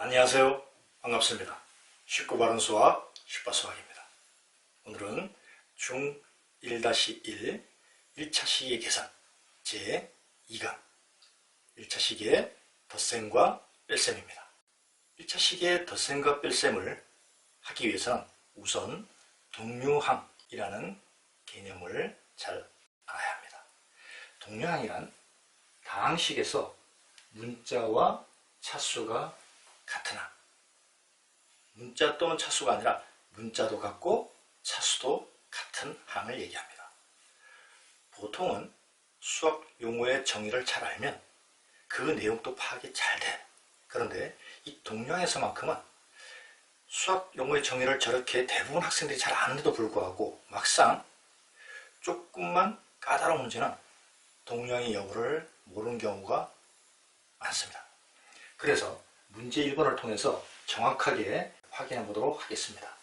안녕하세요. 반갑습니다. 쉽고 바른 수학, 쉽바수학입니다. 오늘은 중 1-1 1차 시계 계산 제2강 1차 시계의 덧셈과 뺄셈입니다. 1차 시계의 덧셈과 뺄셈을 하기 위해서는 우선 동류항이라는 개념을 잘 알아야 합니다. 동류항이란 다항식에서 문자와 차수가 같은 항, 문자 또는 차수가 아니라 문자도 같고 차수도 같은 항을 얘기합니다. 보통은 수학 용어의 정의를 잘 알면 그 내용도 파악이 잘 돼. 그런데 이 동류항에서만큼은 수학 용어의 정의를 저렇게 대부분 학생들이 잘 아는데도 불구하고 막상 조금만 까다로운 문제는 동류항의 여부를 모르는 경우가 많습니다. 그래서 문제 1번을 통해서 정확하게 확인해 보도록 하겠습니다.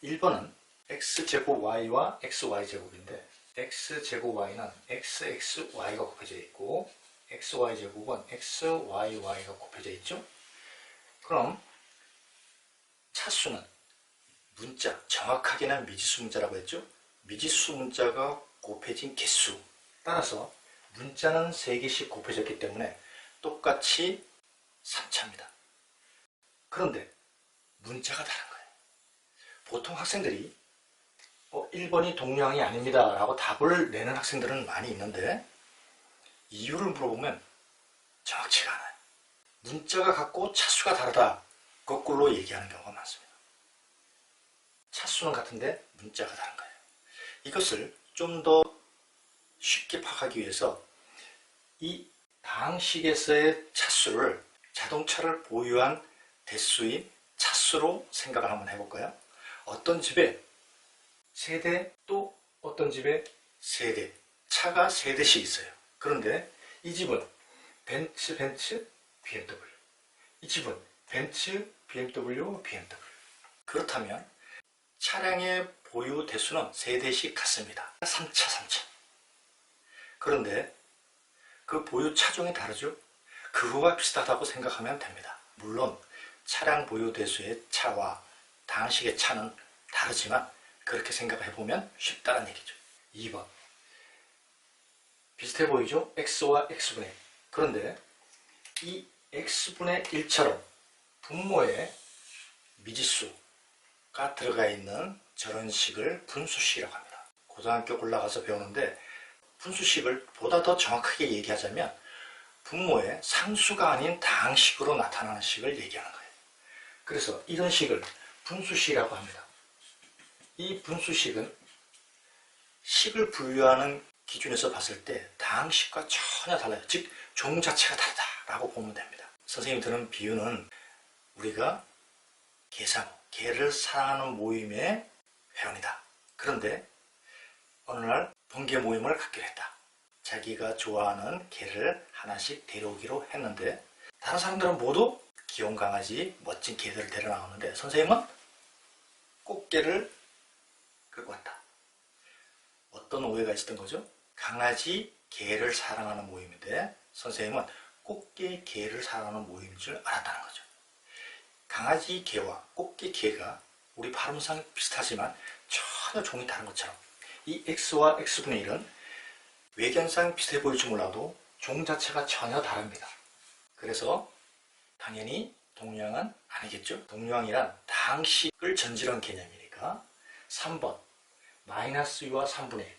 1번은 x제곱 y와 xy제곱인데 x제곱 y는 xxy가 곱해져 있고 xy제곱은 xyy가 곱해져 있죠. 그럼 차수는 문자, 정확하게는 미지수 문자라고 했죠. 미지수 문자가 곱해진 개수, 따라서 문자는 3개씩 곱해졌기 때문에 똑같이 3차입니다. 그런데 문자가 다른 거예요. 보통 학생들이 1번이 동류항이 아닙니다 라고 답을 내는 학생들은 많이 있는데 이유를 물어보면 정확치가 않아요. 문자가 같고 차수가 다르다, 거꾸로 얘기하는 경우가 많습니다. 차수는 같은데 문자가 다른 거예요. 이것을 좀 더 쉽게 파악하기 위해서 이 다항식에서의 차수를 자동차를 보유한 대수인 차수로 생각을 한번 해볼까요? 어떤 집에 세대, 또 어떤 집에 세대, 차가 3대씩 있어요. 그런데 이 집은 벤츠, BMW, 이 집은 벤츠, BMW. 그렇다면 차량의 보유 대수는 3대씩 같습니다. 3차. 그런데 그 보유 차종이 다르죠? 그거와 비슷하다고 생각하면 됩니다. 물론 차량 보유 대수의 차와 다항식의 차는 다르지만 그렇게 생각해보면 쉽다는 얘기죠. 2번 비슷해 보이죠? x와 x분의 1. 그런데 이 x분의 1처럼 분모에 미지수가 들어가 있는 저런 식을 분수식이라고 합니다. 고등학교 올라가서 배우는데 분수식을 보다 더 정확하게 얘기하자면 분모의 상수가 아닌 다항식으로 나타나는 식을 얘기하는 거예요. 그래서 이런 식을 분수식이라고 합니다. 이 분수식은 식을 분류하는 기준에서 봤을 때 다항식과 전혀 달라요. 즉 종 자체가 다르다라고 보면 됩니다. 선생님이 드는 비유는 우리가 계산, 개를 사랑하는 모임의 회원이다. 그런데 어느 날 번개 모임을 갖기로 했다. 자기가 좋아하는 개를 하나씩 데려오기로 했는데 다른 사람들은 모두 귀여운 강아지, 멋진 개들을 데려 나오는데 선생님은 꽃게를 끌고 왔다. 어떤 오해가 있었던 거죠? 강아지, 개를 사랑하는 모임인데 선생님은 꽃게, 개를 사랑하는 모임인 줄 알았다는 거죠. 강아지, 개와 꽃게, 개가 우리 발음상 비슷하지만 전혀 종이 다른 것처럼 이 x와 x분의 1은 외견상 비슷해 보일지 몰라도 종 자체가 전혀 다릅니다. 그래서 당연히 동류항은 아니겠죠. 동류항이란 다항식을 전제한 개념이니까 3번 -2와 3분의 1.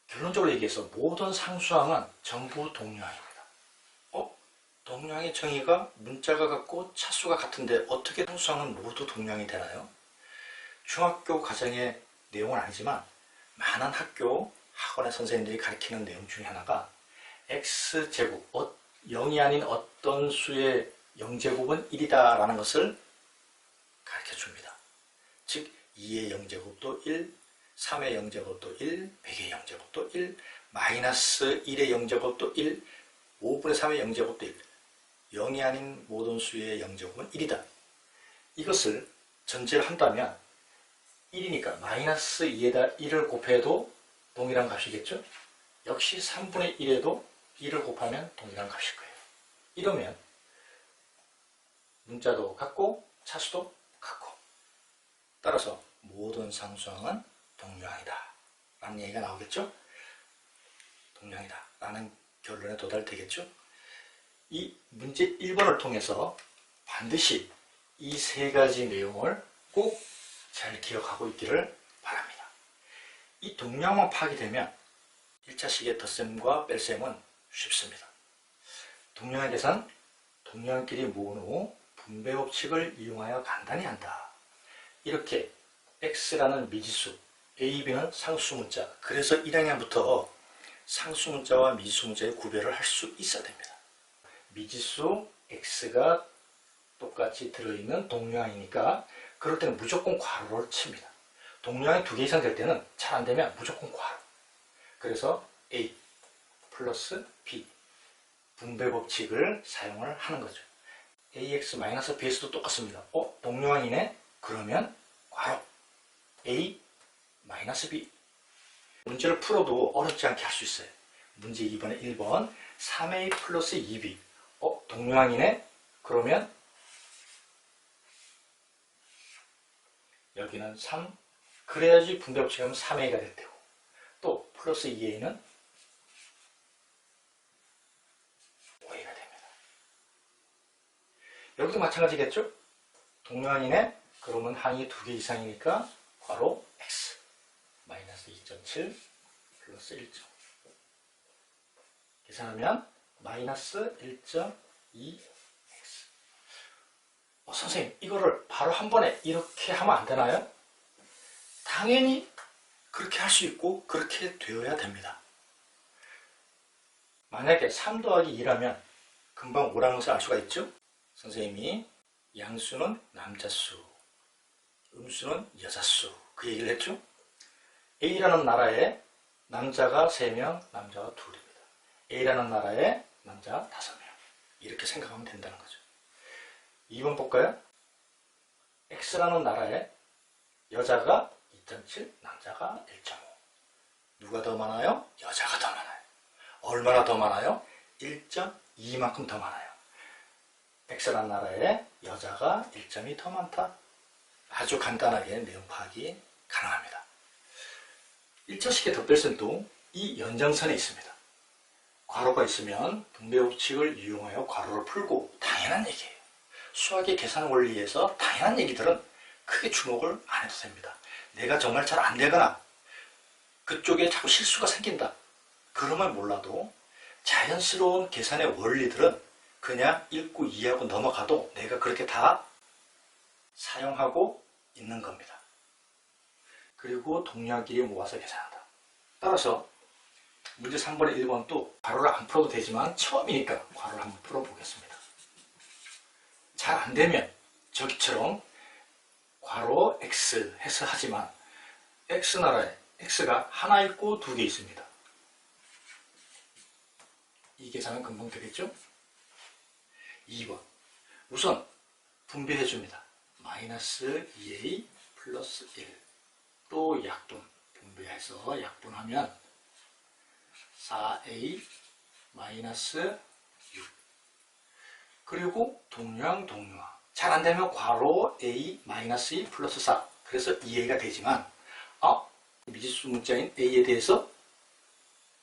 결론적으로 얘기해서 모든 상수항은 전부 동류항입니다. 동류항의 정의가 문자가 같고 차수가 같은데 어떻게 상수항은 모두 동류항이 되나요? 중학교 과정의 내용은 아니지만 많은 학교, 학원의 선생님들이 가르치는 내용 중에 하나가 x제곱, 0이 아닌 어떤 수의 0제곱은 1이다 라는 것을 가르쳐 줍니다. 즉 2의 0제곱도 1, 3의 0제곱도 1, 100의 0제곱도 1, -1의 0제곱도 1, 5분의 3의 0제곱도 1. 0이 아닌 모든 수의 0제곱은 1이다. 이것을 전제를 한다면 1이니까 -2에다 1을 곱해도 동일한 값이겠죠? 역시 3분의 1에도 1을 곱하면 동일한 값일 거예요. 이러면 문자도 같고 차수도 같고, 따라서 모든 상수항은 동류항이다 라는 얘기가 나오겠죠. 동류항이다 라는 결론에 도달되겠죠. 이 문제 1번을 통해서 반드시 이 세 가지 내용을 꼭 잘 기억하고 있기를 바랍니다. 이 동류항만 파악이 되면 1차식의 덧셈과 뺄셈은 쉽습니다. 동류항 계산, 동류항끼리 모은 후 분배 법칙을 이용하여 간단히 한다. 이렇게 x라는 미지수, a, b는 상수 문자, 그래서 1학년부터 상수 문자와 미지수 문자의 구별을 할 수 있어야 됩니다. 미지수 x가 똑같이 들어있는 동류항이니까 그럴 때는 무조건 괄호를 칩니다. 동류항이 2개 이상 될 때는 잘 안되면 무조건 괄호. 그래서 a 플러스 b 분배 법칙을 사용을 하는 거죠. ax-bx도 똑같습니다. 동류항이네? 그러면 괄호 a-b. 문제를 풀어도 어렵지 않게 할 수 있어요. 문제 2번에 1번 3a 플러스 2b. 동류항이네? 그러면 여기는 3. 그래야지 분배 법칙하면 3a가 될 테고, 또 플러스 2a는 5a가 됩니다. 여기도 마찬가지겠죠? 동류항이네? 그러면 항이 2개 이상이니까 괄호 x 마이너스 2.7 플러스 1.5 계산하면 마이너스 1.2x. 선생님, 이거를 바로 한 번에 이렇게 하면 안 되나요? 당연히 그렇게 할 수 있고 그렇게 되어야 됩니다. 만약에 3 더하기 2라면 금방 오라는 것을 알 수가 있죠? 선생님이 양수는 남자수, 음수는 여자수, 그 얘기를 했죠? A라는 나라에 남자가 3명, 남자가 2입니다. A라는 나라에 남자 5명. 이렇게 생각하면 된다는 거죠. 2번 볼까요? X라는 나라에 여자가 2.7, 남자가 1.5. 누가 더 많아요? 여자가 더 많아요. 얼마나 더 많아요? 1.2만큼 더 많아요. X라는 나라에 여자가 1.2 더 많다. 아주 간단하게 내용 파악이 가능합니다. 1차식의 덧뺄셈도 이 연장선에 있습니다. 괄호가 있으면 분배 법칙을 이용하여 괄호를 풀고 당연한 얘기예요. 수학의 계산 원리에서 당연한 얘기들은 크게 주목을 안 해도 됩니다. 내가 정말 잘 안 되거나 그쪽에 자꾸 실수가 생긴다. 그러면 몰라도 자연스러운 계산의 원리들은 그냥 읽고 이해하고 넘어가도 내가 그렇게 다 사용하고 있는 겁니다. 그리고 동류항끼리 모아서 계산한다. 따라서 문제 3번의 1번도 괄호를 안 풀어도 되지만 처음이니까 괄호를 한번 풀어보겠습니다. 잘 안되면 저기처럼 괄호 x 해서 하지만 x나라에 x가 하나 있고 2개 있습니다. 이 계산은 금방 되겠죠? 2번 우선 분배해줍니다. 마이너스 2a 플러스 1. 또 약분 분배해서 약분하면 4a 마이너스 6. 그리고 동류항 잘 안되면 괄호 a 마이너스 2 플러스 4. 그래서 2a가 되지만 미지수 문자인 a에 대해서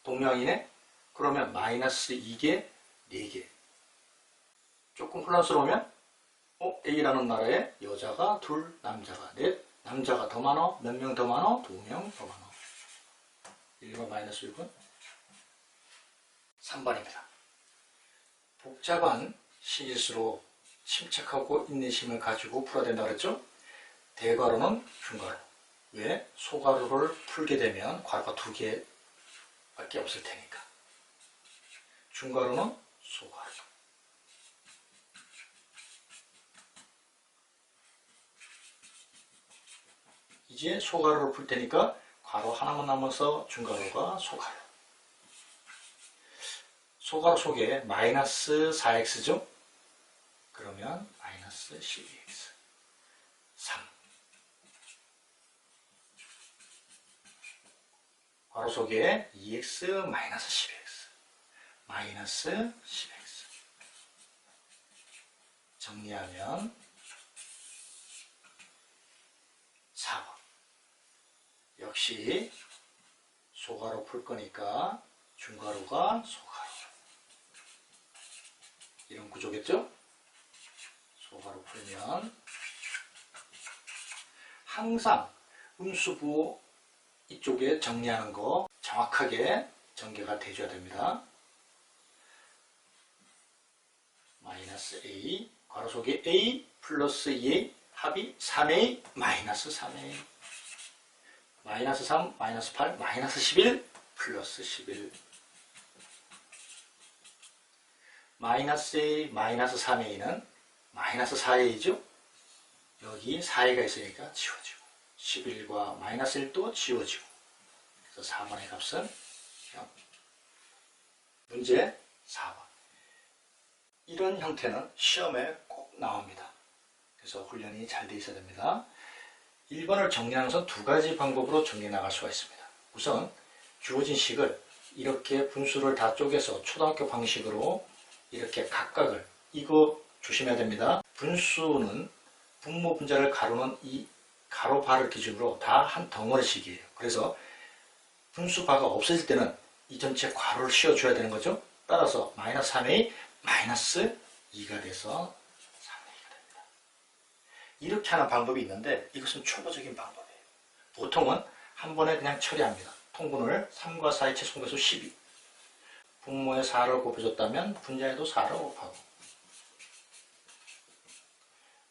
동류항이네? 그러면 마이너스 2개, 4개. 조금 혼란스러우면 A라는 나라에 여자가 2, 남자가 4, 남자가 더 많아? 몇 명 더 많아? 2명 더 많아. 1번 마이너스 6은 3번입니다. 복잡한 시기수로 침착하고 인내심을 가지고 풀어야 된다고 그랬죠? 대괄호는 중괄호. 왜? 소괄호를 풀게 되면 괄호가 2개밖에 없을 테니까. 중괄호는 소괄호. 이제 소괄호를 풀 테니까 괄호 하나만 남아서 중괄호가 소괄호. 소괄호 속에 마이너스 4x죠? 그러면 마이너스 12x 3. 괄호 속에 2x 마이너스 12x 마이너스 10x. 정리하면 4번. 역시 소가로 풀 거니까 중가로가 소가로. 이런 구조겠죠? 소가로 풀면 항상 음수부 이쪽에 정리하는 거 정확하게 전개가 돼줘야 됩니다. 마이너스 A, 괄호 속에 A 플러스 2A 합이 3A 마이너스 3A 마이너스 3, 마이너스 8, 마이너스 11 플러스 11 마이너스 A, 마이너스 3A는 마이너스 4A죠? 여기 4A가 있으니까 지워지고 11과 마이너스 1도 지워지고 그래서 4번의 값은 0. 문제 4번. 이런 형태는 시험에 꼭 나옵니다. 그래서 훈련이 잘 돼 있어야 됩니다. 1번을 정리하는 것은 두 가지 방법으로 정리해 나갈 수가 있습니다. 우선 주어진 식을 이렇게 분수를 다 쪼개서 초등학교 방식으로 이렇게 각각을, 이거 조심해야 됩니다. 분수는 분모 분자를 가로는 이 가로 바를 기준으로 다 한 덩어리씩이에요. 그래서 분수 바가 없어질 때는 이 전체 괄호를 씌워줘야 되는 거죠. 따라서 마이너스 3a 마이너스 2가 돼서 3a가 됩니다. 이렇게 하는 방법이 있는데 이것은 초보적인 방법이에요. 보통은 한 번에 그냥 처리합니다. 통분을 3과 4의 최소공배수 12. 분모에 4를 곱해줬다면 분자에도 4를 곱하고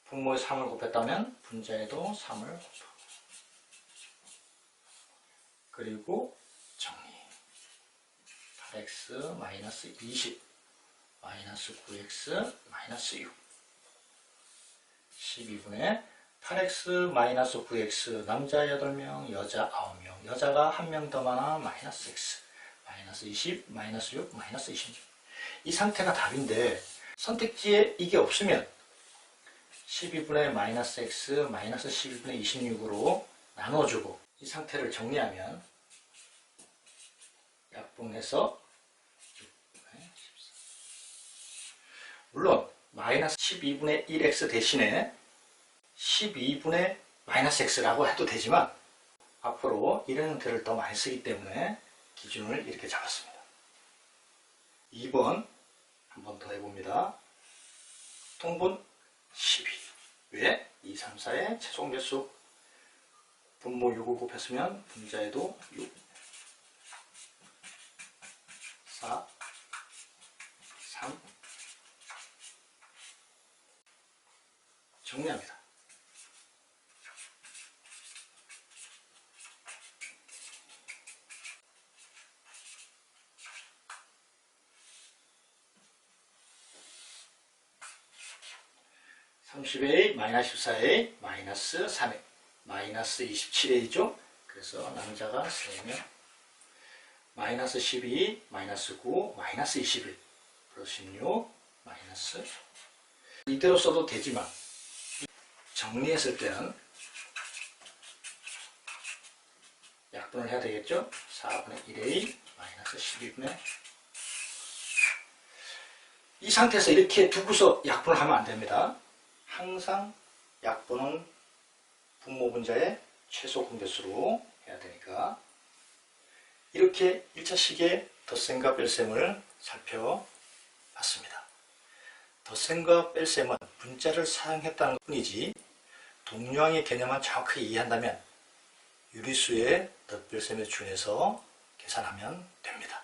분모에 3을 곱했다면 분자에도 3을 곱하고 그리고 정리 8x 마이너스 20 마이너스 9x 마이너스 6 12분의 8x 마이너스 9x 남자 8명 여자 9명 여자가 1명 더 많아 마이너스 x 마이너스 20 마이너스 6 마이너스 26 이 상태가 답인데 선택지에 이게 없으면 12분의 마이너스 x 마이너스 12분의 26으로 나눠주고 이 상태를 정리하면 약분해서 6분의 14 물론 마이너스 12분의 1x 대신에 12분의 마이너스 x라고 해도 되지만 앞으로 이런 형태를 더 많이 쓰기 때문에 기준을 이렇게 잡았습니다. 2번 한 번 더 해봅니다. 통분 12 왜? 2, 3, 4의 최소공배수 분모 6을 곱했으면 분자에도 6 4 3 정리합니다. (30a) 마이너스 14a 마이너스 3a 마이너스 27a죠. 그래서 남자가 3명 마이너스 12 마이너스 9 마이너스 21 플러스 16 마이너스 이대로 써도 되지만 정리했을 때는 약분을 해야 되겠죠. 4분의 1a 마이너스 12분의 이 상태에서 이렇게 두고서 약분을 하면 안 됩니다. 항상 약분은 분모 분자의 최소 공배수로 해야 되니까 이렇게 1차식의 덧셈과 뺄셈을 살펴봤습니다. 덧셈과 뺄셈은 분자를 사용했다는 뿐이지 동류항의 개념만 정확하게 이해한다면 유리수의 덧뺄셈에 준해서 계산하면 됩니다.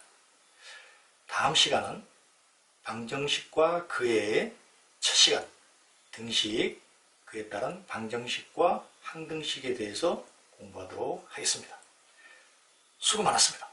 다음 시간은 방정식과 그의 첫 시간 등식, 그에 따른 방정식과 항등식에 대해서 공부하도록 하겠습니다. 수고 많았습니다.